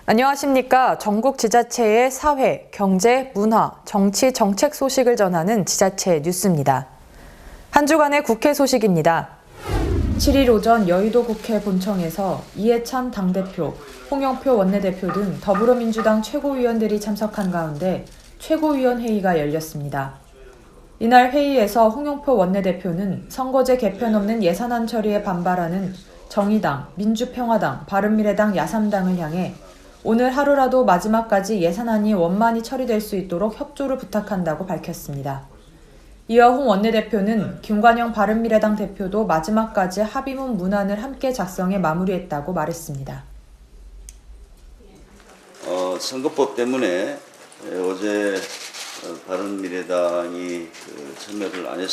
안녕하십니까. 전국 지자체의 사회, 경제, 문화, 정치, 정책 소식을 전하는 지자체 뉴스입니다. 한 주간의 국회 소식입니다. 7일 오전 여의도 국회 본청에서 이해찬 당대표, 홍영표 원내대표 등 더불어민주당 최고위원들이 참석한 가운데 최고위원회의가 열렸습니다. 이날 회의에서 홍영표 원내대표는 선거제 개편 없는 예산안 처리에 반발하는 정의당, 민주평화당, 바른미래당 야삼당을 향해 오늘 하루라도 마지막까지 예산안이 원만히 처리될 수 있도록 협조를 부탁한다고 밝혔습니다. 이어 홍 원내대표는 김관영 바른미래당 대표도 마지막까지 합의문 문안을 함께 작성해 마무리했다고 말했습니다. 선거법 때문에 어제 바른미래당이 참여를 안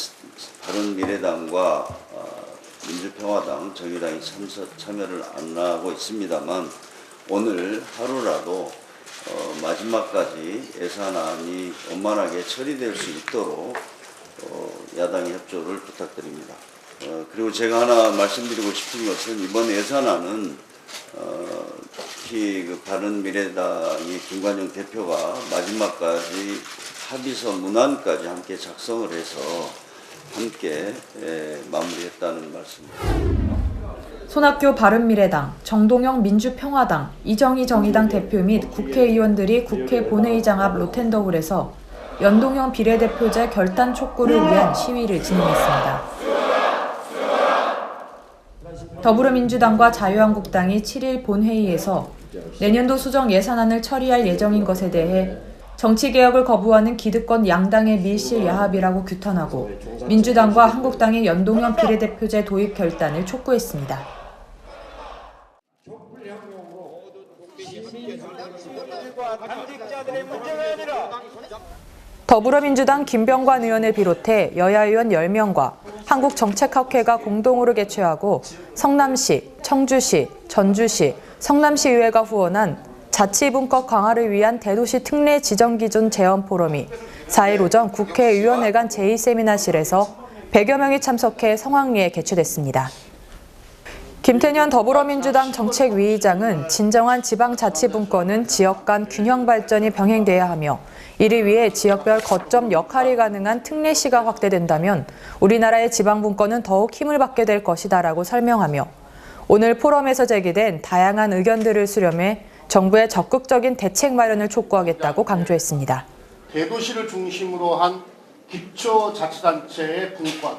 바른미래당과 민주평화당, 정의당이 참여를 안 하고 있습니다만 오늘 하루라도 마지막까지 예산안이 원만하게 처리될 수 있도록 야당의 협조를 부탁드립니다. 그리고 제가 하나 말씀드리고 싶은 것은 이번 예산안은 특히 바른미래당의 김관영 대표가 마지막까지 합의서 문안까지 함께 작성을 해서 함께 마무리했다는 말씀입니다. 손학규 바른미래당, 정동영 민주평화당, 이정희 정의당 대표 및 국회의원들이 국회 본회의장 앞 로텐더홀에서 연동형 비례대표제 결단 촉구를 위한 시위를 진행했습니다. 더불어민주당과 자유한국당이 7일 본회의에서 내년도 수정 예산안을 처리할 예정인 것에 대해 정치개혁을 거부하는 기득권 양당의 밀실 야합이라고 규탄하고 민주당과 한국당의 연동형 비례대표제 도입 결단을 촉구했습니다. 더불어민주당 김병관 의원을 비롯해 여야 의원 10명과 한국정책학회가 공동으로 개최하고 성남시, 청주시, 전주시, 성남시의회가 후원한 자치분권 강화를 위한 대도시 특례 지정기준 제언 포럼이 4일 오전 국회의원회관 제2세미나실에서 100여 명이 참석해 성황리에 개최됐습니다. 김태년 더불어민주당 정책위의장은 진정한 지방자치분권은 지역 간 균형 발전이 병행돼야 하며 이를 위해 지역별 거점 역할이 가능한 특례시가 확대된다면 우리나라의 지방분권은 더욱 힘을 받게 될 것이다라고 설명하며 오늘 포럼에서 제기된 다양한 의견들을 수렴해 정부의 적극적인 대책 마련을 촉구하겠다고 강조했습니다. 대도시를 중심으로 한 기초자치단체의 분권,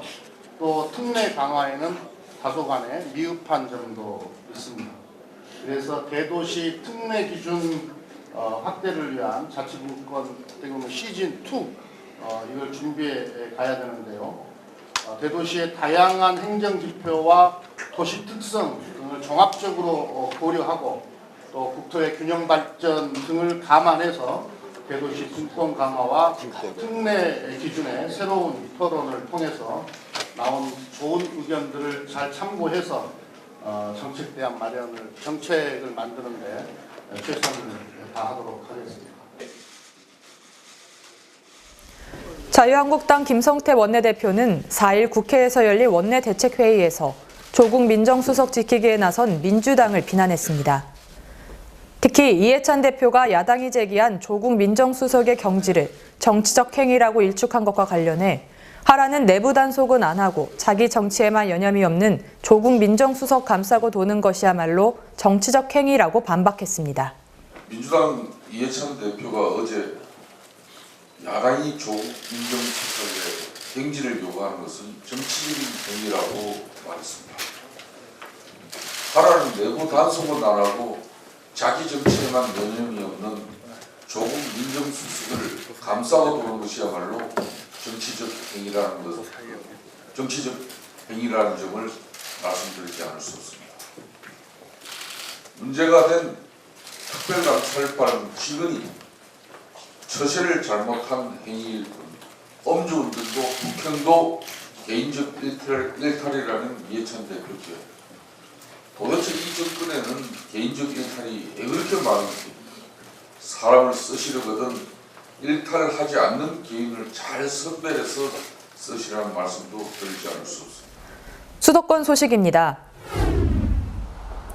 또 특례 강화에는 다소간의 미흡한 점도 있습니다. 그래서 대도시 특례 기준 확대를 위한 자치분권 시즌 2 이걸 준비해 가야 되는데요. 대도시의 다양한 행정지표와 도시 특성 등을 종합적으로 고려하고 또 국토의 균형 발전 등을 감안해서 대도시 분권 강화와 특례 기준의 새로운 토론을 통해서 나온 좋은 의견들을 잘 참고해서 정책을 만드는데 최선을 다하도록 하겠습니다. 자유한국당 김성태 원내대표는 4일 국회에서 열린 원내대책회의에서 조국 민정수석 지키기에 나선 민주당을 비난했습니다. 특히 이해찬 대표가 야당이 제기한 조국 민정수석의 경질을 정치적 행위라고 일축한 것과 관련해 하라는 내부 단속은 안 하고 자기 정치에만 여념이 없는 조국 민정수석 감싸고 도는 것이야말로 정치적 행위라고 반박했습니다. 민주당 이해찬 대표가 어제 야당이 조국 민정수석의 경질을 요구하는 것은 정치적인 행위라고 말했습니다. 하라는 내부 단속은 안 하고 자기 정치에만 여념이 없는 조국 민정수석을 감싸고 도는 것이야말로 정치적 행위라는 점을 말씀드리지 않을 수 없습니다. 문제가 된 특별감찰반 직원이 처세를 잘못한 행위일 뿐 엄주운전도 북형도 개인적 일탈이라는 이해찬 대표죠. 도대체 이 정권에는 개인적 일탈이 왜 그렇게 많은지 사람을 쓰시려거든 일탈을 하지 않는 개인을 잘 선별해서 쓰시라는 말씀도 드리지 않을 수 없습니다. 수도권 소식입니다.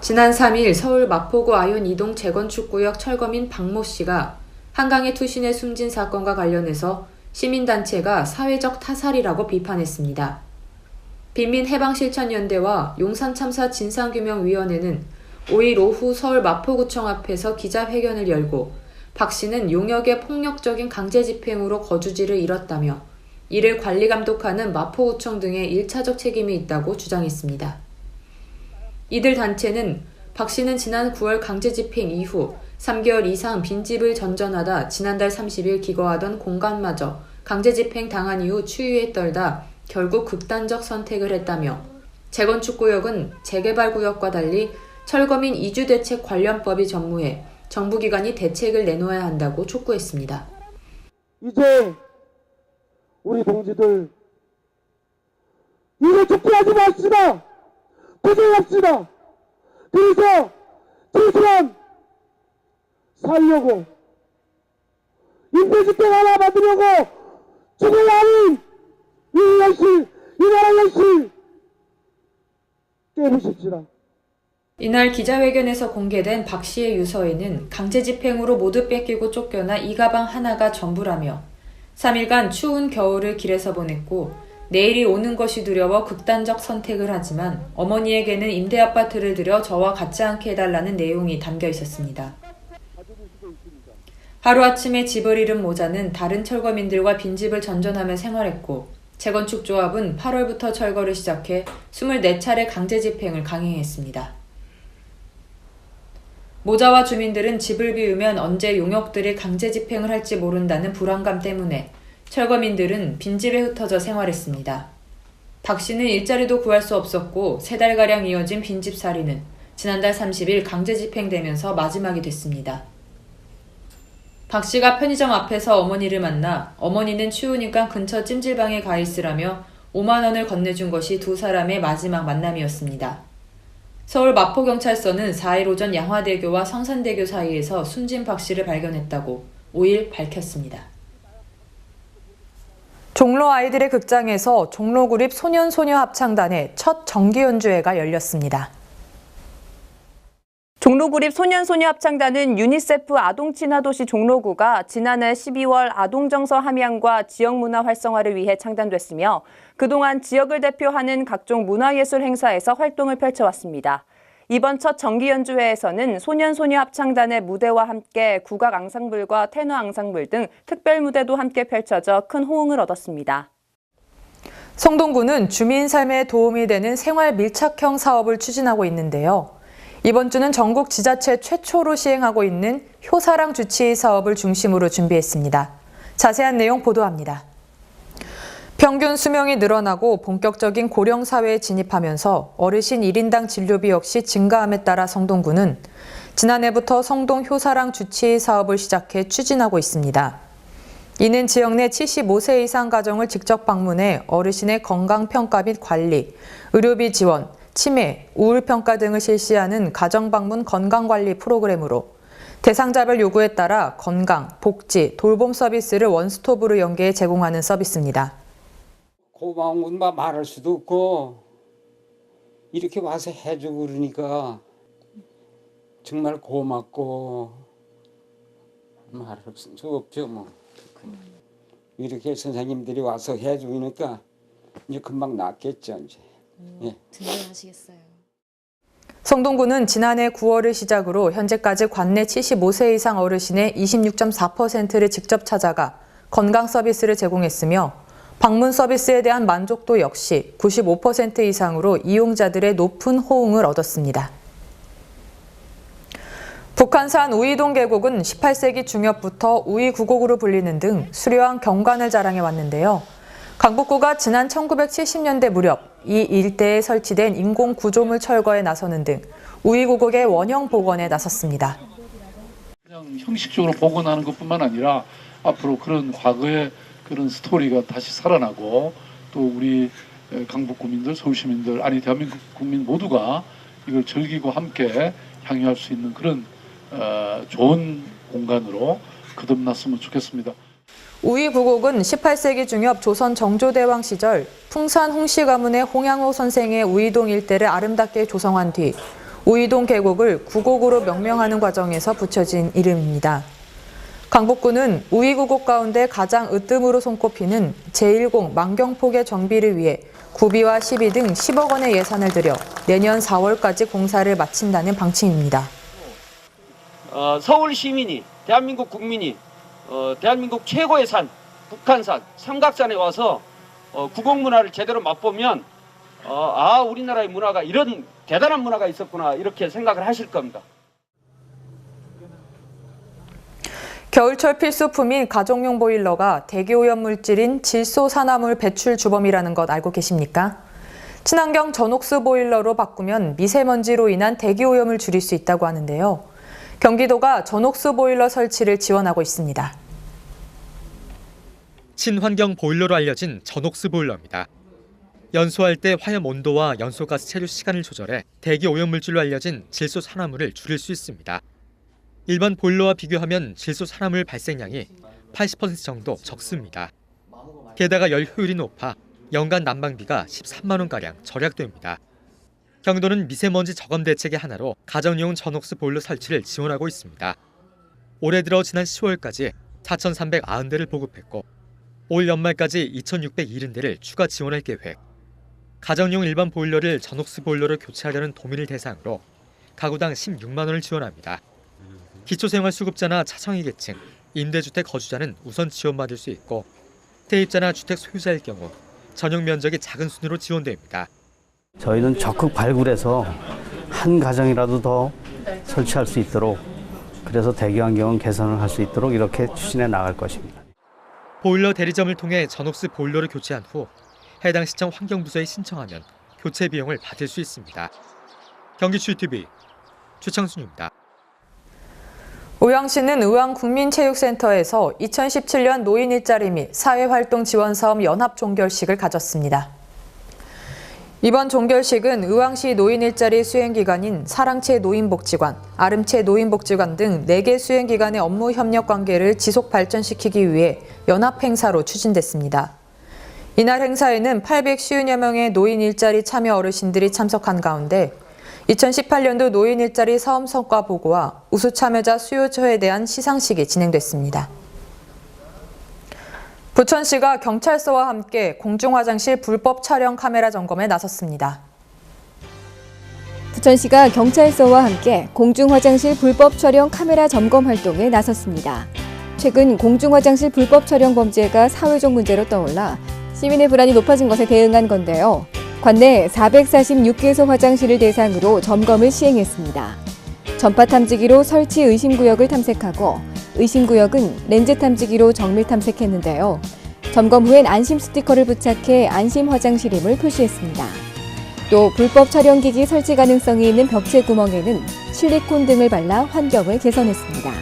지난 3일 서울 마포구 아현 이동 재건축구역 철거민 박모 씨가 한강에 투신해 숨진 사건과 관련해서 시민단체가 사회적 타살이라고 비판했습니다. 빈민해방실천연대와 용산참사 진상규명위원회는 5일 오후 서울 마포구청 앞에서 기자회견을 열고 박 씨는 용역의 폭력적인 강제집행으로 거주지를 잃었다며 이를 관리감독하는 마포구청 등의 1차적 책임이 있다고 주장했습니다. 이들 단체는 박 씨는 지난 9월 강제집행 이후 3개월 이상 빈집을 전전하다 지난달 30일 기거하던 공간마저 강제집행 당한 이후 추위에 떨다 결국 극단적 선택을 했다며 재건축구역은 재개발구역과 달리 철거민 이주대책 관련법이 전무해 정부기관이 대책을 내놓아야 한다고 촉구했습니다. 이제 우리 동지들 이거 촉구하지 맙시다. 고생합시다. 그래서 최소한 살려고 임대주택 하나 받으려고 죽을 아닌 이 현실, 이 나라 현실 깨부십시다. 이날 기자회견에서 공개된 박 씨의 유서에는 강제집행으로 모두 뺏기고 쫓겨나 이 가방 하나가 전부라며 3일간 추운 겨울을 길에서 보냈고 내일이 오는 것이 두려워 극단적 선택을 하지만 어머니에게는 임대아파트를 들여 저와 같지 않게 해달라는 내용이 담겨 있었습니다. 하루아침에 집을 잃은 모자는 다른 철거민들과 빈집을 전전하며 생활했고 재건축조합은 8월부터 철거를 시작해 24차례 강제집행을 강행했습니다. 모자와 주민들은 집을 비우면 언제 용역들이 강제집행을 할지 모른다는 불안감 때문에 철거민들은 빈집에 흩어져 생활했습니다. 박 씨는 일자리도 구할 수 없었고 3달가량 이어진 빈집살이는 지난달 30일 강제집행되면서 마지막이 됐습니다. 박 씨가 편의점 앞에서 어머니를 만나 어머니는 추우니까 근처 찜질방에 가 있으라며 5만 원을 건네준 것이 두 사람의 마지막 만남이었습니다. 서울 마포경찰서는 4일 오전 양화대교와 성산대교 사이에서 숨진 박 씨를 발견했다고 5일 밝혔습니다. 종로 아이들의 극장에서 종로구립 소년소녀 합창단의 첫 정기연주회가 열렸습니다. 종로구립 소년소녀 합창단은 유니세프 아동친화도시 종로구가 지난해 12월 아동정서 함양과 지역문화 활성화를 위해 창단됐으며 그동안 지역을 대표하는 각종 문화예술 행사에서 활동을 펼쳐왔습니다. 이번 첫 정기연주회에서는 소년소녀 합창단의 무대와 함께 국악 앙상블과 테너 앙상블 등 특별 무대도 함께 펼쳐져 큰 호응을 얻었습니다. 성동구는 주민 삶에 도움이 되는 생활 밀착형 사업을 추진하고 있는데요. 이번 주는 전국 지자체 최초로 시행하고 있는 효사랑 주치의 사업을 중심으로 준비했습니다. 자세한 내용 보도합니다. 평균 수명이 늘어나고 본격적인 고령 사회에 진입하면서 어르신 1인당 진료비 역시 증가함에 따라 성동구는 지난해부터 성동 효사랑 주치의 사업을 시작해 추진하고 있습니다. 이는 지역 내 75세 이상 가정을 직접 방문해 어르신의 건강평가 및 관리, 의료비 지원, 치매, 우울평가 등을 실시하는 가정방문 건강관리 프로그램으로 대상자별 요구에 따라 건강, 복지, 돌봄 서비스를 원스톱으로 연계해 제공하는 서비스입니다. 고마운 건 말할 수도 없고 이렇게 와서 해주고 그러니까 정말 고맙고 말할 수 없죠. 뭐. 이렇게 선생님들이 와서 해주니까 이제 금방 낫겠죠. 이제. 예. 든든하시겠어요. 성동구는 지난해 9월을 시작으로 현재까지 관내 75세 이상 어르신의 26.4%를 직접 찾아가 건강 서비스를 제공했으며 방문 서비스에 대한 만족도 역시 95% 이상으로 이용자들의 높은 호응을 얻었습니다. 북한산 우이동 계곡은 18세기 중엽부터 우이구곡으로 불리는 등 수려한 경관을 자랑해 왔는데요. 강북구가 지난 1970년대 무렵 이 일대에 설치된 인공 구조물 철거에 나서는 등 우이구곡의 원형 복원에 나섰습니다. 그냥 형식적으로 복원하는 것뿐만 아니라 앞으로 그런 과거의 그런 스토리가 다시 살아나고 또 우리 강북 구민들, 서울 시민들, 아니 대한민국 국민 모두가 이걸 즐기고 함께 향유할 수 있는 그런 좋은 공간으로 거듭났으면 좋겠습니다. 우이구곡은 18세기 중엽 조선 정조대왕 시절 풍산 홍씨 가문의 홍양호 선생의 우이동 일대를 아름답게 조성한 뒤 우이동 계곡을 구곡으로 명명하는 과정에서 붙여진 이름입니다. 강북구는 우이구곡 가운데 가장 으뜸으로 손꼽히는 제1공 만경포개 정비를 위해 구비와 시비 등 10억 원의 예산을 들여 내년 4월까지 공사를 마친다는 방침입니다. 서울 시민이, 대한민국 국민이 대한민국 최고의 산, 북한산, 삼각산에 와서 구곡문화를 제대로 맛보면 우리나라의 문화가 이런 대단한 문화가 있었구나 이렇게 생각을 하실 겁니다. 겨울철 필수품인 가정용 보일러가 대기오염물질인 질소산화물 배출 주범이라는 것 알고 계십니까? 친환경 전옥수 보일러로 바꾸면 미세먼지로 인한 대기오염을 줄일 수 있다고 하는데요. 경기도가 전옥수 보일러 설치를 지원하고 있습니다. 친환경 보일러로 알려진 전옥수 보일러입니다. 연소할 때 화염 온도와 연소가스 체류 시간을 조절해 대기 오염물질로 알려진 질소산화물을 줄일 수 있습니다. 일반 보일러와 비교하면 질소산화물 발생량이 80% 정도 적습니다. 게다가 열 효율이 높아 연간 난방비가 13만 원가량 절약됩니다. 경도는 미세먼지 저감 대책의 하나로 가정용 전옥수 보일러 설치를 지원하고 있습니다. 올해 들어 지난 10월까지 4,390대를 보급했고 올 연말까지 2,670대를 추가 지원할 계획. 가정용 일반 보일러를 전옥수 보일러로 교체하려는 도민을 대상으로 가구당 16만 원을 지원합니다. 기초생활수급자나 차상위 계층, 임대주택 거주자는 우선 지원받을 수 있고 세입자나 주택 소유자일 경우 전용 면적이 작은 순으로 지원됩니다. 저희는 적극 발굴해서 한 가정이라도 더 설치할 수 있도록 그래서 대기 환경은 개선을 할 수 있도록 이렇게 추진해 나갈 것입니다. 보일러 대리점을 통해 전옥수 보일러를 교체한 후 해당 시청 환경부서에 신청하면 교체 비용을 받을 수 있습니다. 경기추TV 최창순입니다. 의왕시는 의왕국민체육센터에서 2017년 노인 일자리 및 사회활동 지원사업 연합 종결식을 가졌습니다. 이번 종결식은 의왕시 노인 일자리 수행기관인 사랑채 노인복지관, 아름채 노인복지관 등 4개 수행기관의 업무 협력 관계를 지속 발전시키기 위해 연합 행사로 추진됐습니다. 이날 행사에는 850여 명의 노인 일자리 참여 어르신들이 참석한 가운데 2018년도 노인 일자리 사업 성과 보고와 우수 참여자 수요처에 대한 시상식이 진행됐습니다. 부천시가 경찰서와 함께 공중화장실 불법 촬영 카메라 점검에 나섰습니다. 부천시가 경찰서와 함께 공중화장실 불법 촬영 카메라 점검 활동에 나섰습니다. 최근 공중화장실 불법 촬영 범죄가 사회적 문제로 떠올라 시민의 불안이 높아진 것에 대응한 건데요. 관내 446개소 화장실을 대상으로 점검을 시행했습니다. 전파 탐지기로 설치 의심구역을 탐색하고 의심구역은 렌즈 탐지기로 정밀 탐색했는데요. 점검 후엔 안심 스티커를 부착해 안심 화장실임을 표시했습니다. 또 불법 촬영기기 설치 가능성이 있는 벽체 구멍에는 실리콘 등을 발라 환경을 개선했습니다.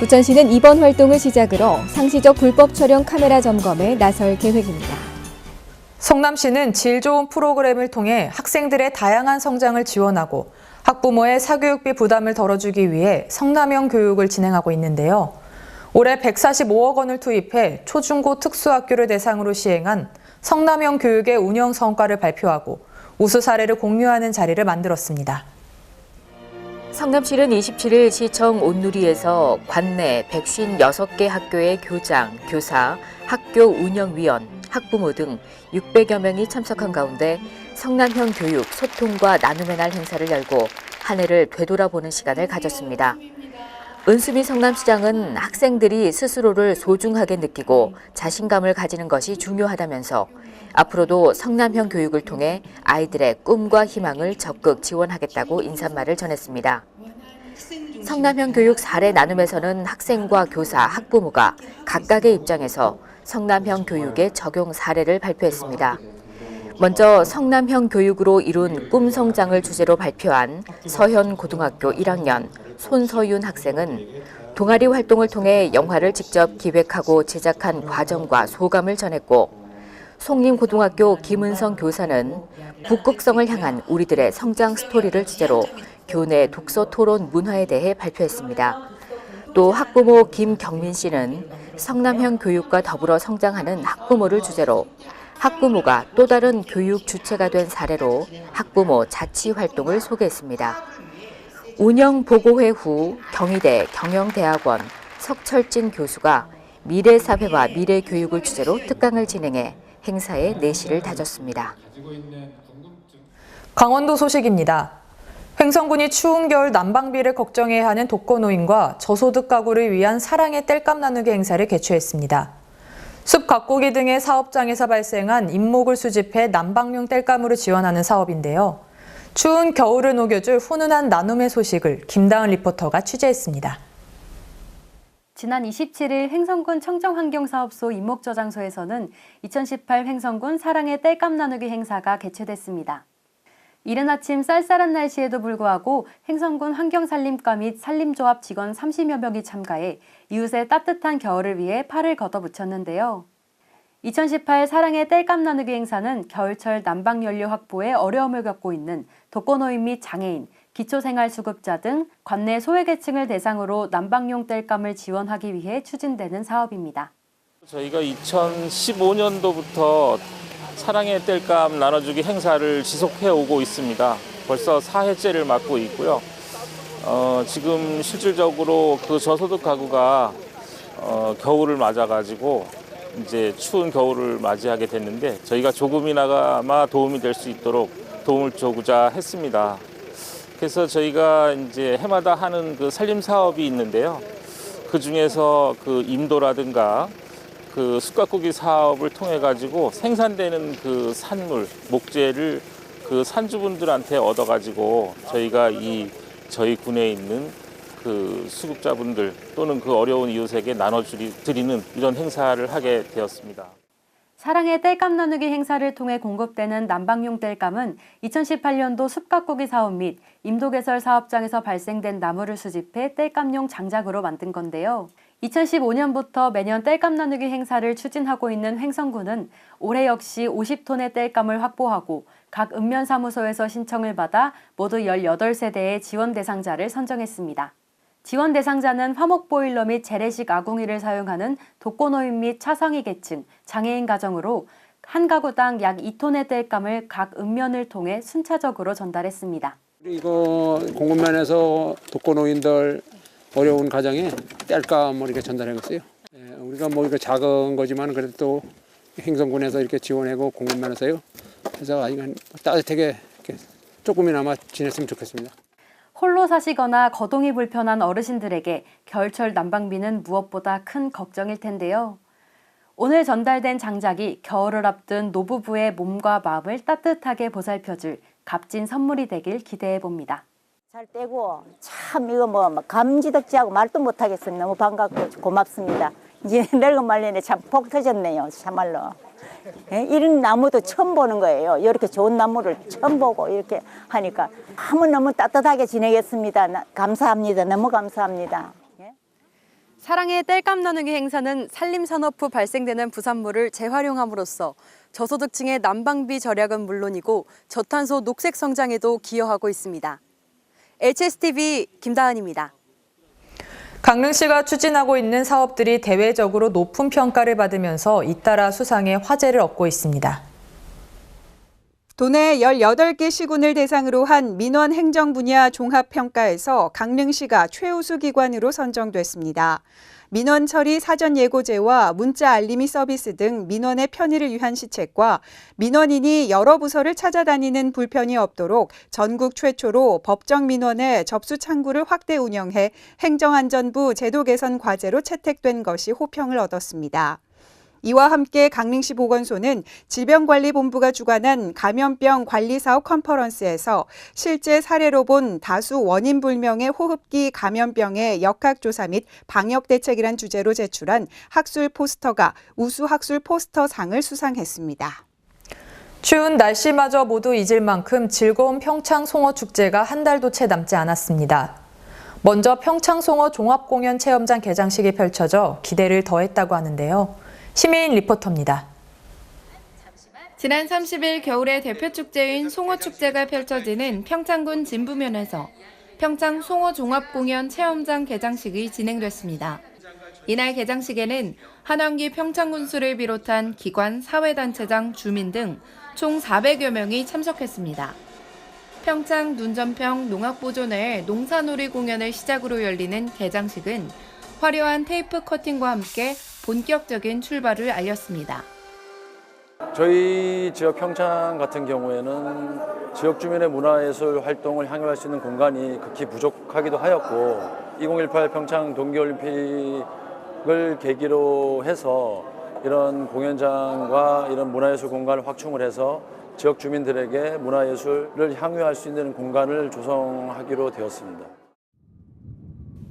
부천시는 이번 활동을 시작으로 상시적 불법 촬영 카메라 점검에 나설 계획입니다. 성남시는 질 좋은 프로그램을 통해 학생들의 다양한 성장을 지원하고 학부모의 사교육비 부담을 덜어주기 위해 성남형 교육을 진행하고 있는데요. 올해 145억 원을 투입해 초중고 특수학교를 대상으로 시행한 성남형 교육의 운영 성과를 발표하고 우수 사례를 공유하는 자리를 만들었습니다. 성남시는 27일 시청 온누리에서 관내 156개 학교의 교장, 교사, 학교 운영위원, 학부모 등 600여 명이 참석한 가운데 성남형 교육, 소통과 나눔의 날 행사를 열고 한 해를 되돌아보는 시간을 가졌습니다. 은수미 성남시장은 학생들이 스스로를 소중하게 느끼고 자신감을 가지는 것이 중요하다면서 앞으로도 성남형 교육을 통해 아이들의 꿈과 희망을 적극 지원하겠다고 인사말을 전했습니다. 성남형 교육 사례 나눔에서는 학생과 교사, 학부모가 각각의 입장에서 성남형 교육의 적용 사례를 발표했습니다. 먼저 성남형 교육으로 이룬 꿈 성장을 주제로 발표한 서현고등학교 1학년 손서윤 학생은 동아리 활동을 통해 영화를 직접 기획하고 제작한 과정과 소감을 전했고, 송림고등학교 김은성 교사는 북극성을 향한 우리들의 성장 스토리를 주제로 교내 독서 토론 문화에 대해 발표했습니다. 또 학부모 김경민 씨는 성남형 교육과 더불어 성장하는 학부모를 주제로 학부모가 또 다른 교육 주체가 된 사례로 학부모 자치 활동을 소개했습니다. 운영 보고회 후 경희대 경영대학원 석철진 교수가 미래사회와 미래교육을 주제로 특강을 진행해 행사에 내실을 다졌습니다. 강원도 소식입니다. 횡성군이 추운 겨울 난방비를 걱정해야 하는 독거노인과 저소득 가구를 위한 사랑의 땔감 나누기 행사를 개최했습니다. 숲 가꾸기 등의 사업장에서 발생한 잎목을 수집해 난방용 땔감으로 지원하는 사업인데요. 추운 겨울을 녹여줄 훈훈한 나눔의 소식을 김다은 리포터가 취재했습니다. 지난 27일 횡성군 청정환경사업소 잎목저장소에서는 2018 횡성군 사랑의 땔감 나누기 행사가 개최됐습니다. 이른 아침 쌀쌀한 날씨에도 불구하고 횡성군 환경산림과 및 산림조합 직원 30여 명이 참가해 이웃의 따뜻한 겨울을 위해 팔을 걷어붙였는데요. 2018 사랑의 땔감 나누기 행사는 겨울철 난방연료 확보에 어려움을 겪고 있는 독거노인 및 장애인, 기초생활수급자 등 관내 소외계층을 대상으로 난방용 땔감을 지원하기 위해 추진되는 사업입니다. 저희가 2015년도부터 사랑의 땔감 나눠주기 행사를 지속해 오고 있습니다. 벌써 4회째를 맡고 있고요. 지금 실질적으로 그 저소득 가구가 겨울을 맞아가지고 이제 추운 겨울을 맞이하게 됐는데 저희가 조금이나마 도움이 될 수 있도록 도움을 주고자 했습니다. 그래서 저희가 이제 해마다 하는 그 살림 사업이 있는데요. 그 중에서 그 임도라든가 그 숲가꾸기 사업을 통해 가지고 생산되는 그 산물, 목재를 그 산주분들한테 얻어 가지고 저희가 저희 군에 있는 그 수급자분들 또는 그 어려운 이웃에게 나눠드리는 이런 행사를 하게 되었습니다. 사랑의 땔감 나누기 행사를 통해 공급되는 난방용 땔감은 2018년도 숲가꾸기 사업 및 임도개설 사업장에서 발생된 나무를 수집해 땔감용 장작으로 만든 건데요. 2015년부터 매년 땔감 나누기 행사를 추진하고 있는 횡성군은 올해 역시 50톤의 땔감을 확보하고 각 읍면사무소에서 신청을 받아 모두 18세대의 지원 대상자를 선정했습니다. 지원 대상자는 화목보일러 및 재래식 아궁이를 사용하는 독거노인 및 차상위 계층, 장애인 가정으로 한 가구당 약 2톤의 땔감을 각 읍면을 통해 순차적으로 전달했습니다. 이거 공급면에서 독거노인들 어려운 가정에 땔감을 이렇게 전달하겠어요. 우리가 뭐 이거 작은 거지만 그래도 또 횡성군에서 이렇게 지원하고 공급면에서요. 그래서 이건 따뜻하게 이렇게 조금이나마 지냈으면 좋겠습니다. 홀로 사시거나 거동이 불편한 어르신들에게 겨울철 난방비는 무엇보다 큰 걱정일 텐데요. 오늘 전달된 장작이 겨울을 앞둔 노부부의 몸과 마음을 따뜻하게 보살펴줄 값진 선물이 되길 기대해 봅니다. 잘 떼고 참 이거 뭐 감지덕지하고 말도 못하겠어요. 너무 반갑고 고맙습니다. 이제 늙은 말년에 참 복 터졌네요. 참말로. 이런 나무도 처음 보는 거예요. 이렇게 좋은 나무를 처음 보고 이렇게 하니까 너무너무 따뜻하게 지내겠습니다. 감사합니다. 너무 감사합니다. 사랑의 땔감 나누기 행사는 산림산업 후 발생되는 부산물을 재활용함으로써 저소득층의 난방비 절약은 물론이고 저탄소 녹색 성장에도 기여하고 있습니다. HSTV 김다은입니다. 강릉시가 추진하고 있는 사업들이 대외적으로 높은 평가를 받으면서 잇따라 수상에 화제를 얻고 있습니다. 도내 18개 시군을 대상으로 한 민원 행정 분야 종합평가에서 강릉시가 최우수 기관으로 선정됐습니다. 민원 처리 사전 예고제와 문자 알림이 서비스 등 민원의 편의를 위한 시책과 민원인이 여러 부서를 찾아다니는 불편이 없도록 전국 최초로 법정 민원의 접수 창구를 확대 운영해 행정안전부 제도 개선 과제로 채택된 것이 호평을 얻었습니다. 이와 함께 강릉시 보건소는 질병관리본부가 주관한 감염병 관리사업 컨퍼런스에서 실제 사례로 본 다수 원인 불명의 호흡기 감염병의 역학조사 및 방역대책이란 주제로 제출한 학술 포스터가 우수 학술 포스터상을 수상했습니다. 추운 날씨마저 모두 잊을 만큼 즐거운 평창 송어축제가 한 달도 채 남지 않았습니다. 먼저 평창 송어 종합공연 체험장 개장식이 펼쳐져 기대를 더했다고 하는데요. 시민 리포터입니다. 지난 30일 겨울의 대표 축제인 송어축제가 펼쳐지는 평창군 진부면에서 평창 송어 종합공연 체험장 개장식이 진행됐습니다. 이날 개장식에는 한왕기 평창군수를 비롯한 기관, 사회단체장, 주민 등 총 400여 명이 참석했습니다. 평창 눈전평 농악보존회 농사놀이 공연을 시작으로 열리는 개장식은 화려한 테이프 커팅과 함께 본격적인 출발을 알렸습니다. 저희 지역 평창 같은 경우에는 지역 주민의 문화예술 활동을 향유할 수 있는 공간이 극히 부족하기도 하였고 2018 평창 동계올림픽을 계기로 해서 이런 공연장과 이런 문화예술 공간을 확충을 해서 지역 주민들에게 문화예술을 향유할 수 있는 공간을 조성하기로 되었습니다.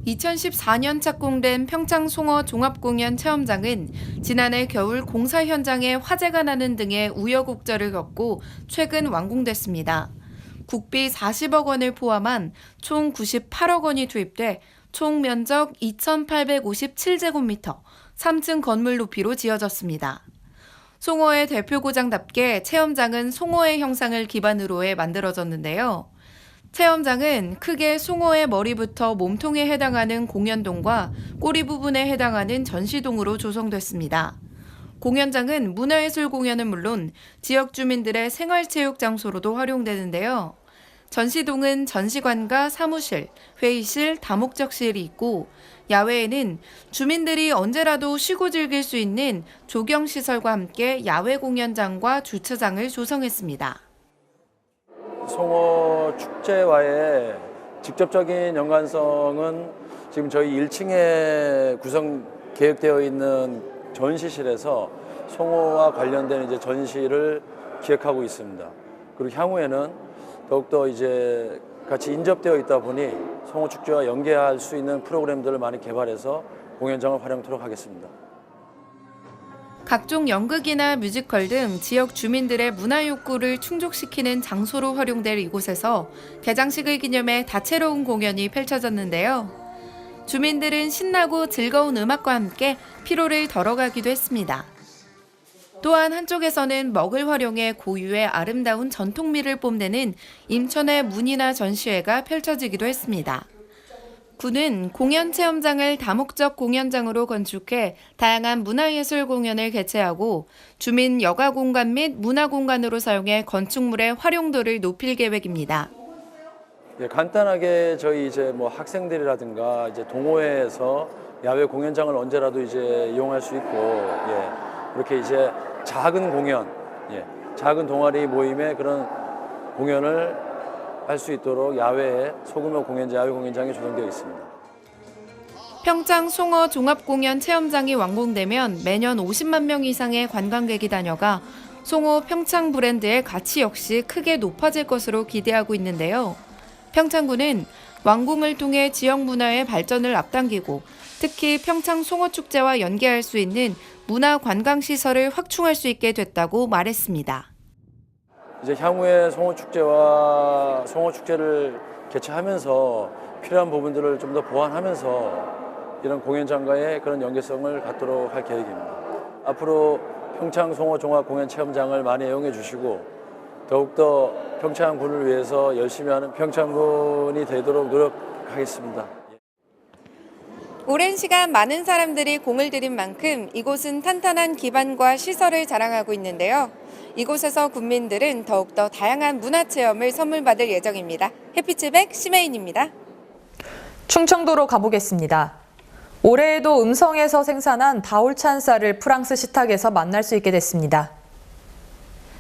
2014년 착공된 평창 송어 종합공연 체험장은 지난해 겨울 공사 현장에 화재가 나는 등의 우여곡절을 겪고 최근 완공됐습니다. 국비 40억 원을 포함한 총 98억 원이 투입돼 총 면적 2,857제곱미터, 3층 건물 높이로 지어졌습니다. 송어의 대표 고장답게 체험장은 송어의 형상을 기반으로 해 만들어졌는데요. 체험장은 크게 송어의 머리부터 몸통에 해당하는 공연동과 꼬리 부분에 해당하는 전시동으로 조성됐습니다. 공연장은 문화예술 공연은 물론 지역 주민들의 생활체육 장소로도 활용되는데요. 전시동은 전시관과 사무실, 회의실, 다목적실이 있고 야외에는 주민들이 언제라도 쉬고 즐길 수 있는 조경시설과 함께 야외 공연장과 주차장을 조성했습니다. 송어 축제와의 직접적인 연관성은 지금 저희 1층에 구성 계획되어 있는 전시실에서 송어와 관련된 이제 전시를 기획하고 있습니다. 그리고 향후에는 더욱더 이제 같이 인접되어 있다 보니 송어 축제와 연계할 수 있는 프로그램들을 많이 개발해서 공연장을 활용토록 하겠습니다. 각종 연극이나 뮤지컬 등 지역 주민들의 문화 욕구를 충족시키는 장소로 활용될 이곳에서 개장식을 기념해 다채로운 공연이 펼쳐졌는데요. 주민들은 신나고 즐거운 음악과 함께 피로를 덜어가기도 했습니다. 또한 한쪽에서는 먹을 활용해 고유의 아름다운 전통미를 뽐내는 임천의 문이나 전시회가 펼쳐지기도 했습니다. 군은 공연 체험장을 다목적 공연장으로 건축해 다양한 문화예술 공연을 개최하고 주민 여가 공간 및 문화 공간으로 사용해 건축물의 활용도를 높일 계획입니다. 예, 간단하게 저희 이제 뭐 학생들이라든가 이제 동호회에서 야외 공연장을 언제라도 이제 이용할 수 있고 그렇게 이제 작은 공연, 작은 동아리 모임의 그런 공연을 할 수 있도록 야외에 소규모 공연장, 야외 공연장이 조성되어 있습니다. 평창 송어 종합공연 체험장이 완공되면 매년 50만 명 이상의 관광객이 다녀가 송어 평창 브랜드의 가치 역시 크게 높아질 것으로 기대하고 있는데요. 평창군은 완공을 통해 지역 문화의 발전을 앞당기고 특히 평창 송어축제와 연계할 수 있는 문화관광시설을 확충할 수 있게 됐다고 말했습니다. 이제 향후에 송어축제와 송어축제를 개최하면서 필요한 부분들을 좀 더 보완하면서 이런 공연장과의 그런 연계성을 갖도록 할 계획입니다. 앞으로 평창 송어 종합 공연 체험장을 많이 이용해 주시고 더욱더 평창군을 위해서 열심히 하는 평창군이 되도록 노력하겠습니다. 오랜 시간 많은 사람들이 공을 들인 만큼 이곳은 탄탄한 기반과 시설을 자랑하고 있는데요. 이곳에서 군민들은 더욱더 다양한 문화체험을 선물받을 예정입니다. 햇빛칠백 심혜인입니다. 충청도로 가보겠습니다. 올해에도 음성에서 생산한 다울찬 쌀을 프랑스 시탁에서 만날 수 있게 됐습니다.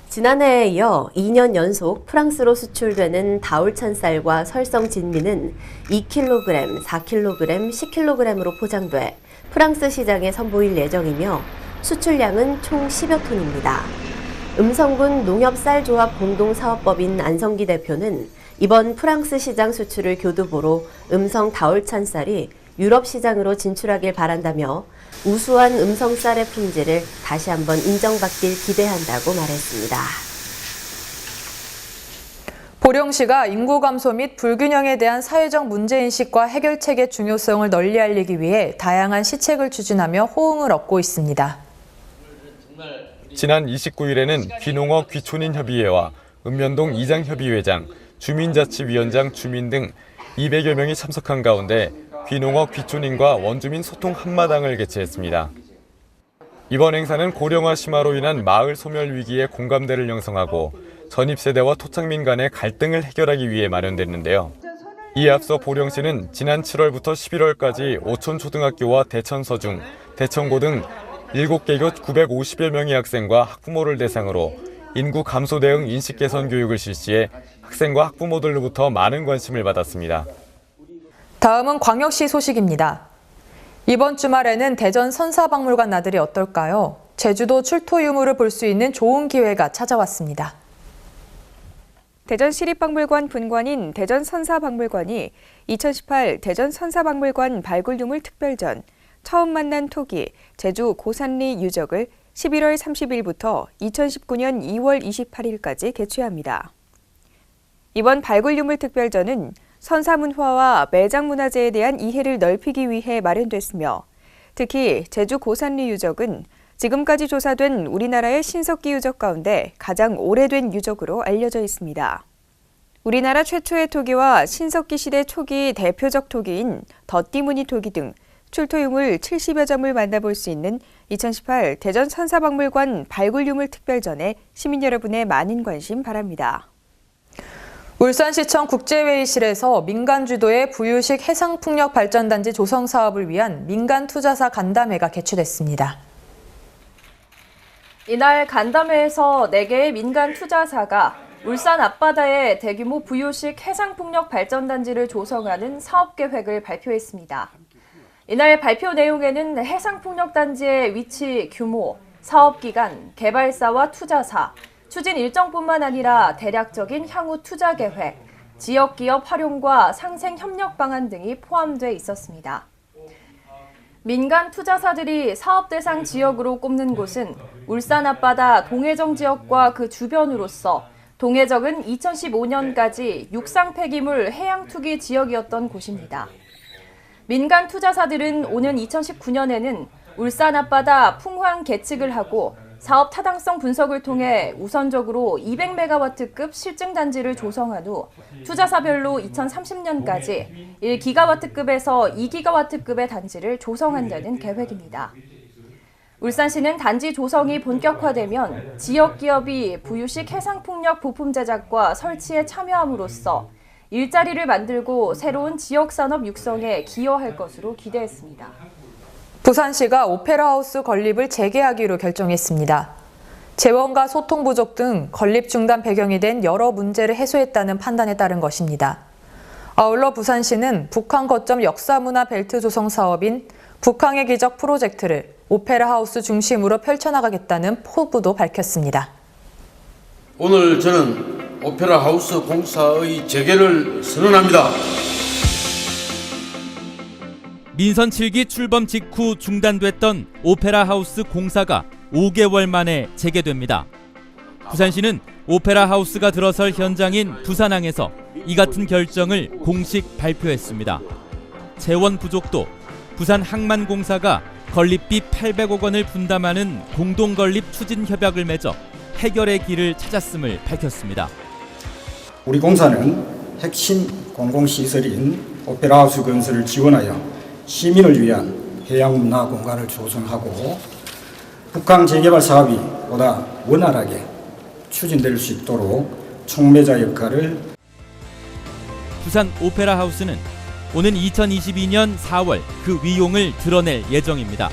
지난해에 이어 2년 연속 프랑스로 수출되는 다울찬 쌀과 설성 진미는 2kg, 4kg, 10kg으로 포장돼 프랑스 시장에 선보일 예정이며 수출량은 총 10여 톤입니다. 음성군 농협쌀조합 공동사업법인 안성기 대표는 이번 프랑스 시장 수출을 교두보로 음성 다울찬 쌀이 유럽 시장으로 진출하길 바란다며 우수한 음성 쌀의 품질을 다시 한번 인정받길 기대한다고 말했습니다. 보령시가 인구 감소 및 불균형에 대한 사회적 문제인식과 해결책의 중요성을 널리 알리기 위해 다양한 시책을 추진하며 호응을 얻고 있습니다. 지난 29일에는 귀농어 귀촌인협의회와 읍면동 이장협의회장, 주민자치위원장, 주민 등 200여 명이 참석한 가운데 귀농어 귀촌인과 원주민 소통 한마당을 개최했습니다. 이번 행사는 고령화 심화로 인한 마을 소멸 위기에 공감대를 형성하고 전입세대와 토착민 간의 갈등을 해결하기 위해 마련됐는데요. 이에 앞서 보령시는 지난 7월부터 11월까지 오촌초등학교와 대천서중, 대천고 등 7개교 950여 명의 학생과 학부모를 대상으로 인구 감소 대응 인식 개선 교육을 실시해 학생과 학부모들로부터 많은 관심을 받았습니다. 다음은 광역시 소식입니다. 이번 주말에는 대전 선사박물관 나들이 어떨까요? 제주도 출토 유물을 볼 수 있는 좋은 기회가 찾아왔습니다. 대전시립박물관 분관인 대전선사박물관이 2018 대전선사박물관 발굴유물 특별전 처음 만난 토기 제주 고산리 유적을 11월 30일부터 2019년 2월 28일까지 개최합니다. 이번 발굴유물 특별전은 선사문화와 매장문화재에 대한 이해를 넓히기 위해 마련됐으며 특히 제주 고산리 유적은 지금까지 조사된 우리나라의 신석기 유적 가운데 가장 오래된 유적으로 알려져 있습니다. 우리나라 최초의 토기와 신석기 시대 초기 대표적 토기인 덧띠무늬 토기 등 출토유물 70여 점을 만나볼 수 있는 2018 대전 선사박물관 발굴유물 특별전에 시민 여러분의 많은 관심 바랍니다. 울산시청 국제회의실에서 민간 주도의 부유식 해상풍력 발전단지 조성 사업을 위한 민간 투자사 간담회가 개최됐습니다. 이날 간담회에서 4개의 민간 투자사가 울산 앞바다에 대규모 부유식 해상풍력 발전단지를 조성하는 사업 계획을 발표했습니다. 이날 발표 내용에는 해상풍력단지의 위치, 규모, 사업기간, 개발사와 투자사, 추진 일정뿐만 아니라 대략적인 향후 투자 계획, 지역기업 활용과 상생 협력 방안 등이 포함돼 있었습니다. 민간 투자사들이 사업 대상 지역으로 꼽는 곳은 울산 앞바다 동해정 지역과 그 주변으로서 동해정은 2015년까지 육상 폐기물 해양 투기 지역이었던 곳입니다. 민간 투자사들은 오는 2019년에는 울산 앞바다 풍황 계측을 하고 사업 타당성 분석을 통해 우선적으로 200메가와트급 실증단지를 조성한 후 투자사별로 2030년까지 1기가와트급에서 2기가와트급의 단지를 조성한다는 계획입니다. 울산시는 단지 조성이 본격화되면 지역 기업이 부유식 해상풍력 부품 제작과 설치에 참여함으로써 일자리를 만들고 새로운 지역산업 육성에 기여할 것으로 기대했습니다. 부산시가 오페라하우스 건립을 재개하기로 결정했습니다. 재원과 소통 부족 등 건립 중단 배경이 된 여러 문제를 해소했다는 판단에 따른 것입니다. 아울러 부산시는 북한 거점 역사문화 벨트 조성 사업인 북한의 기적 프로젝트를 오페라하우스 중심으로 펼쳐나가겠다는 포부도 밝혔습니다. 오늘 저는 오페라하우스 공사의 재개를 선언합니다. 민선 7기 출범 직후 중단됐던 오페라하우스 공사가 5개월 만에 재개됩니다. 부산시는 오페라하우스가 들어설 현장인 부산항에서 이 같은 결정을 공식 발표했습니다. 재원 부족도 부산항만공사가 건립비 800억 원을 분담하는 공동건립 추진 협약을 맺어 해결의 길을 찾았음을 밝혔습니다. 우리 공사는 핵심 공공시설인 오페라하우스 건설을 지원하여 시민을 위한 해양문화 공간을 조성하고 북한 재개발 사업이 보다 원활하게 추진될 수 있도록 촉매자 역할을 부산 오페라하우스는 오는 2022년 4월 그 위용을 드러낼 예정입니다.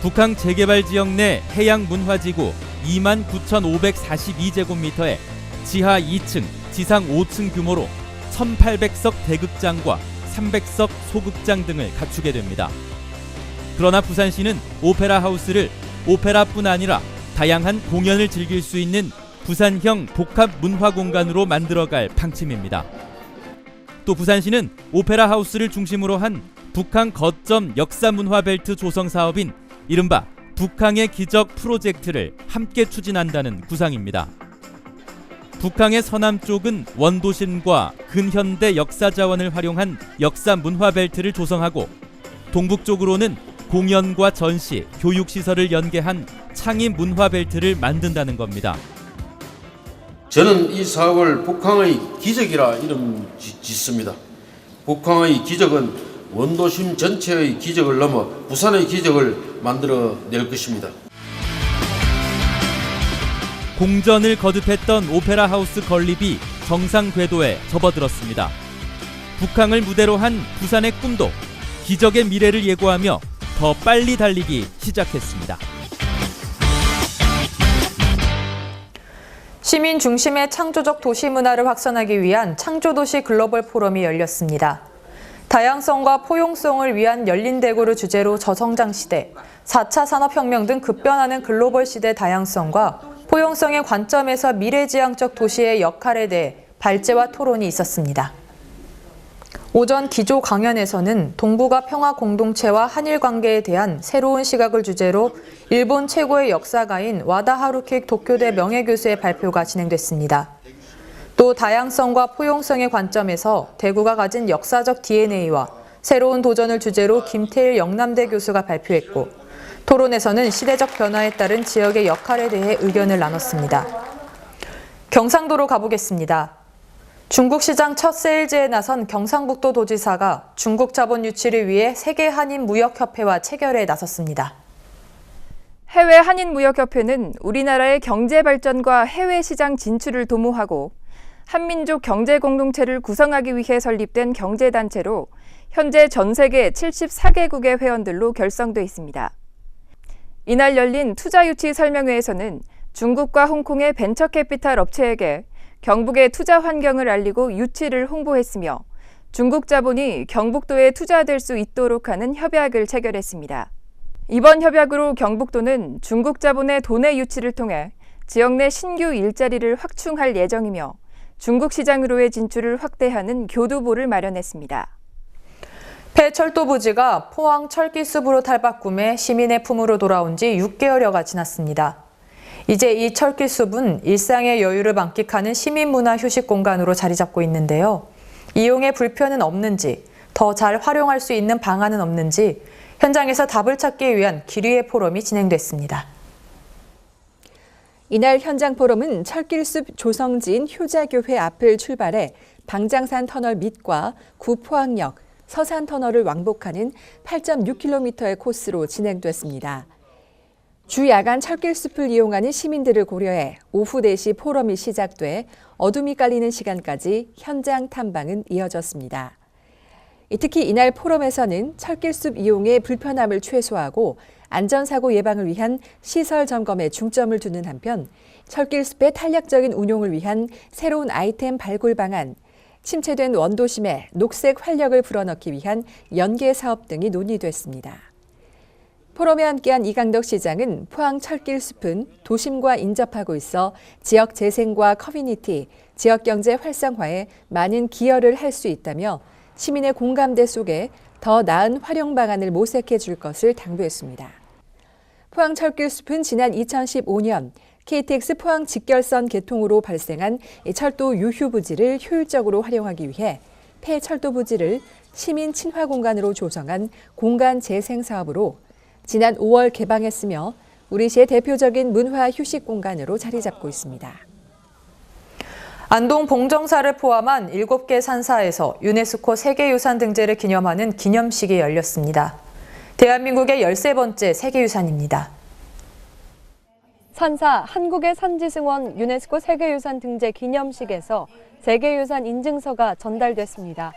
북한 재개발 지역 내 해양문화지구 29,542제곱미터에 지하 2층, 지상 5층 규모로 1,800석 대극장과 300석 소극장 등을 갖추게 됩니다. 그러나 부산시는 오페라하우스를 오페라뿐 아니라 다양한 공연을 즐길 수 있는 부산형 복합문화공간으로 만들어갈 방침입니다. 또 부산시는 오페라하우스를 중심으로 한 북한 거점 역사문화벨트 조성 사업인 이른바 북항의 기적 프로젝트를 함께 추진한다는 구상입니다. 북항의 서남쪽은 원도심과 근현대 역사자원을 활용한 역사문화벨트를 조성하고 동북쪽으로는 공연과 전시, 교육시설을 연계한 창의문화벨트를 만든다는 겁니다. 저는 이 사업을 북항의 기적이라 이름 짓습니다. 북항의 기적은 원도심 전체의 기적을 넘어 부산의 기적을 만들어낼 것입니다. 공전을 거듭했던 오페라 하우스 건립이 정상 궤도에 접어들었습니다. 북항을 무대로 한 부산의 꿈도 기적의 미래를 예고하며 더 빨리 달리기 시작했습니다. 시민 중심의 창조적 도시 문화를 확산하기 위한 창조도시 글로벌 포럼이 열렸습니다. 다양성과 포용성을 위한 열린 대구를 주제로 저성장 시대, 4차 산업혁명 등 급변하는 글로벌 시대 다양성과 포용성의 관점에서 미래지향적 도시의 역할에 대해 발제와 토론이 있었습니다. 오전 기조 강연에서는 동북아 평화 공동체와 한일 관계에 대한 새로운 시각을 주제로 일본 최고의 역사가인 와다 하루키 도쿄대 명예교수의 발표가 진행됐습니다. 또 다양성과 포용성의 관점에서 대구가 가진 역사적 DNA와 새로운 도전을 주제로 김태일 영남대 교수가 발표했고, 토론에서는 시대적 변화에 따른 지역의 역할에 대해 의견을 나눴습니다. 경상도로 가보겠습니다. 중국 시장 첫 세일즈에 나선 경상북도 도지사가 중국 자본 유치를 위해 세계 한인무역협회와 체결에 나섰습니다. 해외 한인무역협회는 우리나라의 경제 발전과 해외 시장 진출을 도모하고 한민족 경제 공동체를 구성하기 위해 설립된 경제단체로 현재 전 세계 74개국의 회원들로 결성돼 있습니다. 이날 열린 투자유치 설명회에서는 중국과 홍콩의 벤처캐피탈 업체에게 경북의 투자 환경을 알리고 유치를 홍보했으며 중국 자본이 경북도에 투자될 수 있도록 하는 협약을 체결했습니다. 이번 협약으로 경북도는 중국 자본의 도내 유치를 통해 지역 내 신규 일자리를 확충할 예정이며 중국 시장으로의 진출을 확대하는 교두보를 마련했습니다. 폐철도 부지가 포항 철기숲으로 탈바꿈해 시민의 품으로 돌아온 지 6개월여가 지났습니다. 이제 이 철기숲은 일상의 여유를 만끽하는 시민문화 휴식 공간으로 자리 잡고 있는데요. 이용에 불편은 없는지, 더 잘 활용할 수 있는 방안은 없는지 현장에서 답을 찾기 위한 기리의 포럼이 진행됐습니다. 이날 현장 포럼은 철길숲 조성진 효자교회 앞을 출발해 방장산 터널 밑과 구포항역, 서산터널을 왕복하는 8.6km의 코스로 진행됐습니다. 주 야간 철길숲을 이용하는 시민들을 고려해 오후 4시 포럼이 시작돼 어둠이 깔리는 시간까지 현장 탐방은 이어졌습니다. 특히 이날 포럼에서는 철길숲 이용의 불편함을 최소화하고 안전사고 예방을 위한 시설 점검에 중점을 두는 한편 철길숲의 탄력적인 운용을 위한 새로운 아이템 발굴 방안, 침체된 원도심에 녹색 활력을 불어넣기 위한 연계 사업 등이 논의됐습니다. 포럼에 함께한 이강덕 시장은 포항 철길숲은 도심과 인접하고 있어 지역 재생과 커뮤니티, 지역 경제 활성화에 많은 기여를 할 수 있다며 시민의 공감대 속에 더 나은 활용 방안을 모색해 줄 것을 당부했습니다. 포항 철길숲은 지난 2015년 KTX 포항 직결선 개통으로 발생한 철도 유휴 부지를 효율적으로 활용하기 위해 폐철도 부지를 시민 친화 공간으로 조성한 공간 재생 사업으로 지난 5월 개방했으며 우리시의 대표적인 문화 휴식 공간으로 자리 잡고 있습니다. 안동 봉정사를 포함한 7개 산사에서 유네스코 세계유산 등재를 기념하는 기념식이 열렸습니다. 대한민국의 13번째 세계유산입니다. 산사 한국의 산지승원 유네스코 세계유산 등재 기념식에서 세계유산 인증서가 전달됐습니다.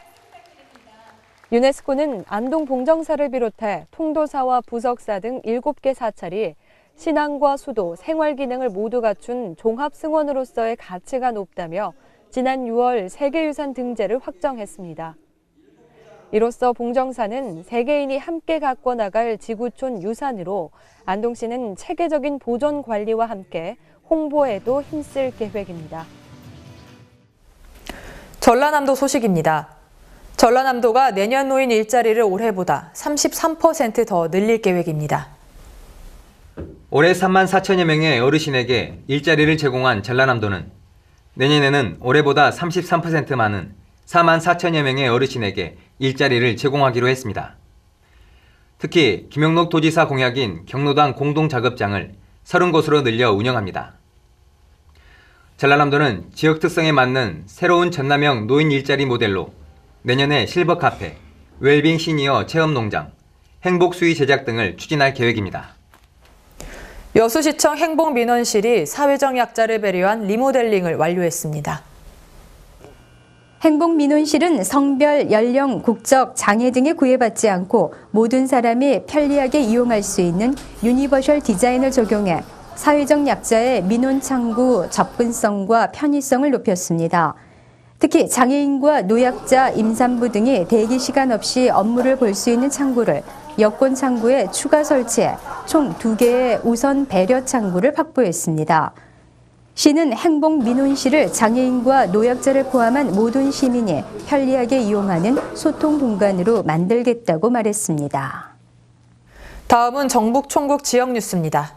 유네스코는 안동 봉정사를 비롯해 통도사와 부석사 등 7개 사찰이 신앙과 수도, 생활 기능을 모두 갖춘 종합승원으로서의 가치가 높다며 지난 6월 세계유산 등재를 확정했습니다. 이로써 봉정사는 세계인이 함께 갖고 나갈 지구촌 유산으로 안동시는 체계적인 보존 관리와 함께 홍보에도 힘쓸 계획입니다. 전라남도 소식입니다. 전라남도가 내년 노인 일자리를 올해보다 33% 더 늘릴 계획입니다. 올해 3만 4천여 명의 어르신에게 일자리를 제공한 전라남도는 내년에는 올해보다 33% 많은 4만 4천여 명의 어르신에게 일자리를 제공하기로 했습니다. 특히 김영록 도지사 공약인 경로당 공동작업장을 30곳으로 늘려 운영합니다. 전라남도는 지역 특성에 맞는 새로운 전남형 노인 일자리 모델로 내년에 실버 카페, 웰빙 시니어 체험농장, 행복수의 제작 등을 추진할 계획입니다. 여수시청 행복민원실이 사회적 약자를 배려한 리모델링을 완료했습니다. 행복민원실은 성별, 연령, 국적, 장애 등에 구애받지 않고 모든 사람이 편리하게 이용할 수 있는 유니버셜 디자인을 적용해 사회적 약자의 민원 창구 접근성과 편의성을 높였습니다. 특히 장애인과 노약자, 임산부 등이 대기 시간 없이 업무를 볼 수 있는 창구를 여권 창구에 추가 설치해 총 2개의 우선 배려 창구를 확보했습니다. 시는 행복민원실을 장애인과 노약자를 포함한 모든 시민이 편리하게 이용하는 소통 공간으로 만들겠다고 말했습니다. 다음은 전북 총국 지역 뉴스입니다.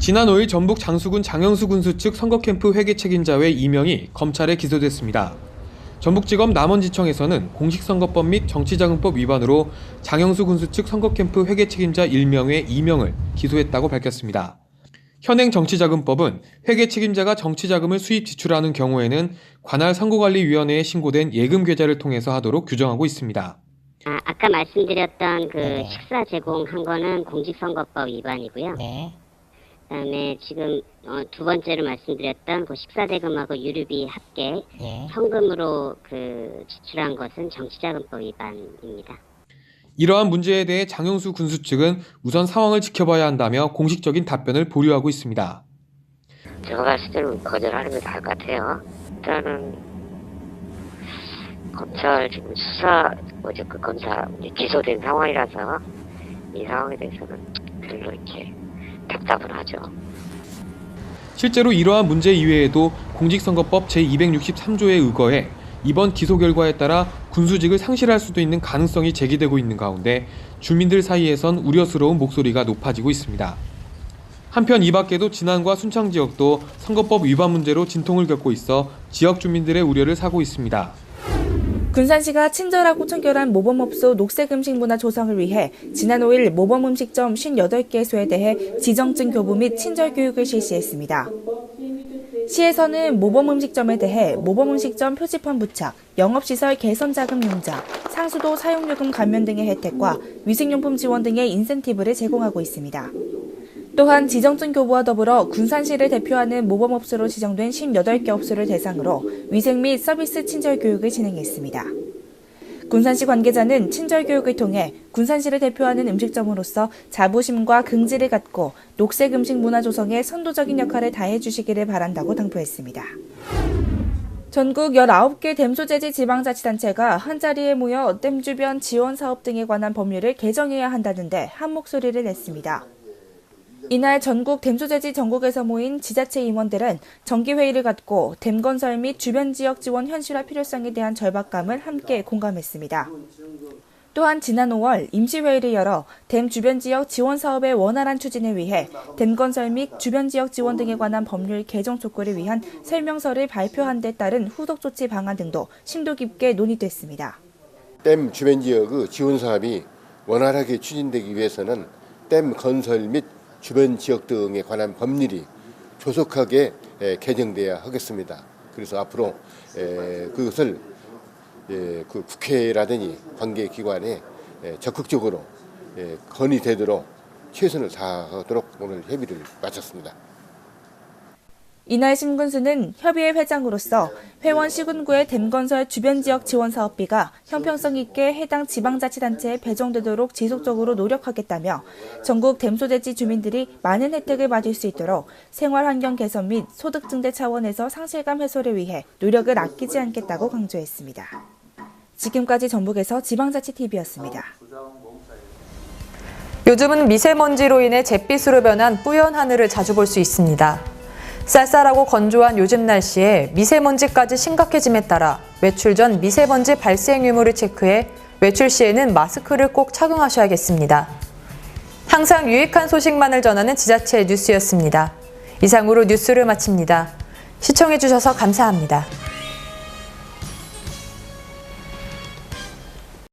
지난 5일 전북 장수군 장영수 군수 측 선거캠프 회계 책임자 외 2명이 검찰에 기소됐습니다. 전북지검 남원지청에서는 공직선거법 및 정치자금법 위반으로 장영수 군수 측 선거캠프 회계 책임자 1명 외 2명을 기소했다고 밝혔습니다. 현행 정치자금법은 회계 책임자가 정치자금을 수입 지출하는 경우에는 관할 선거관리위원회에 신고된 예금 계좌를 통해서 하도록 규정하고 있습니다. 아까 말씀드렸던 그 식사 제공한 거는 공직선거법 위반이고요. 그다음에 지금 두 번째로 말씀드렸던 그 식사 대금하고 유류비 합계 현금으로 그 지출한 것은 정치자금법 위반입니다. 이러한 문제에 대해 장영수 군수 측은 우선 상황을 지켜봐야 한다며 공식적인 답변을 보류하고 있습니다. 제가 봤을 때는 거절하는 게 나을 것 같아요. 일단은 검찰 지금 수사 어제 그 검사 기소된 상황이라서 이 상황에 대해서는 별로 이렇게 답답은 하죠. 실제로 이러한 문제 이외에도 공직선거법 제263조에 의거해 이번 기소 결과에 따라 군수직을 상실할 수도 있는 가능성이 제기되고 있는 가운데 주민들 사이에선 우려스러운 목소리가 높아지고 있습니다. 한편 이 밖에도 진안과 순창 지역도 선거법 위반 문제로 진통을 겪고 있어 지역 주민들의 우려를 사고 있습니다. 군산시가 친절하고 청결한 모범업소 녹색음식문화 조성을 위해 지난 5일 모범음식점 58개소에 대해 지정증 교부 및 친절교육을 실시했습니다. 시에서는 모범음식점에 대해 모범음식점 표지판 부착, 영업시설 개선 자금 융자, 상수도 사용요금 감면 등의 혜택과 위생용품 지원 등의 인센티브를 제공하고 있습니다. 또한 지정증 교부와 더불어 군산시를 대표하는 모범업소로 지정된 58개 업소를 대상으로 위생 및 서비스 친절 교육을 진행했습니다. 군산시 관계자는 친절 교육을 통해 군산시를 대표하는 음식점으로서 자부심과 긍지를 갖고 녹색 음식 문화 조성에 선도적인 역할을 다해 주시기를 바란다고 당부했습니다. 전국 19개 댐 소재지 지방자치단체가 한자리에 모여 댐 주변 지원 사업 등에 관한 법률을 개정해야 한다는데 한 목소리를 냈습니다. 이날 전국 댐 소재지 전국에서 모인 지자체 임원들은 정기회의를 갖고 댐 건설 및 주변 지역 지원 현실화 필요성에 대한 절박감을 함께 공감했습니다. 또한 지난 5월 임시회의를 열어 댐 주변 지역 지원 사업의 원활한 추진을 위해 댐 건설 및 주변 지역 지원 등에 관한 법률 개정 촉구를 위한 설명서를 발표한 데 따른 후속 조치 방안 등도 심도 깊게 논의됐습니다. 댐 주변 지역의 지원 사업이 원활하게 추진되기 위해서는 댐 건설 및 주변 지역 등에 관한 법률이 조속하게 개정돼야 하겠습니다. 그래서 앞으로 그것을 그 국회라든지 관계기관에 적극적으로 건의되도록 최선을 다하도록 오늘 협의를 마쳤습니다. 이날 심군수는 협의회 회장으로서 회원 시군구의 댐 건설 주변 지역 지원 사업비가 형평성 있게 해당 지방자치단체에 배정되도록 지속적으로 노력하겠다며 전국 댐 소재지 주민들이 많은 혜택을 받을 수 있도록 생활환경 개선 및 소득 증대 차원에서 상실감 해소를 위해 노력을 아끼지 않겠다고 강조했습니다. 지금까지 전북에서 지방자치TV였습니다. 요즘은 미세먼지로 인해 잿빛으로 변한 뿌연 하늘을 자주 볼 수 있습니다. 쌀쌀하고 건조한 요즘 날씨에 미세먼지까지 심각해짐에 따라 외출 전 미세먼지 발생 유무를 체크해 외출 시에는 마스크를 꼭 착용하셔야겠습니다. 항상 유익한 소식만을 전하는 지자체 뉴스였습니다. 이상으로 뉴스를 마칩니다. 시청해주셔서 감사합니다.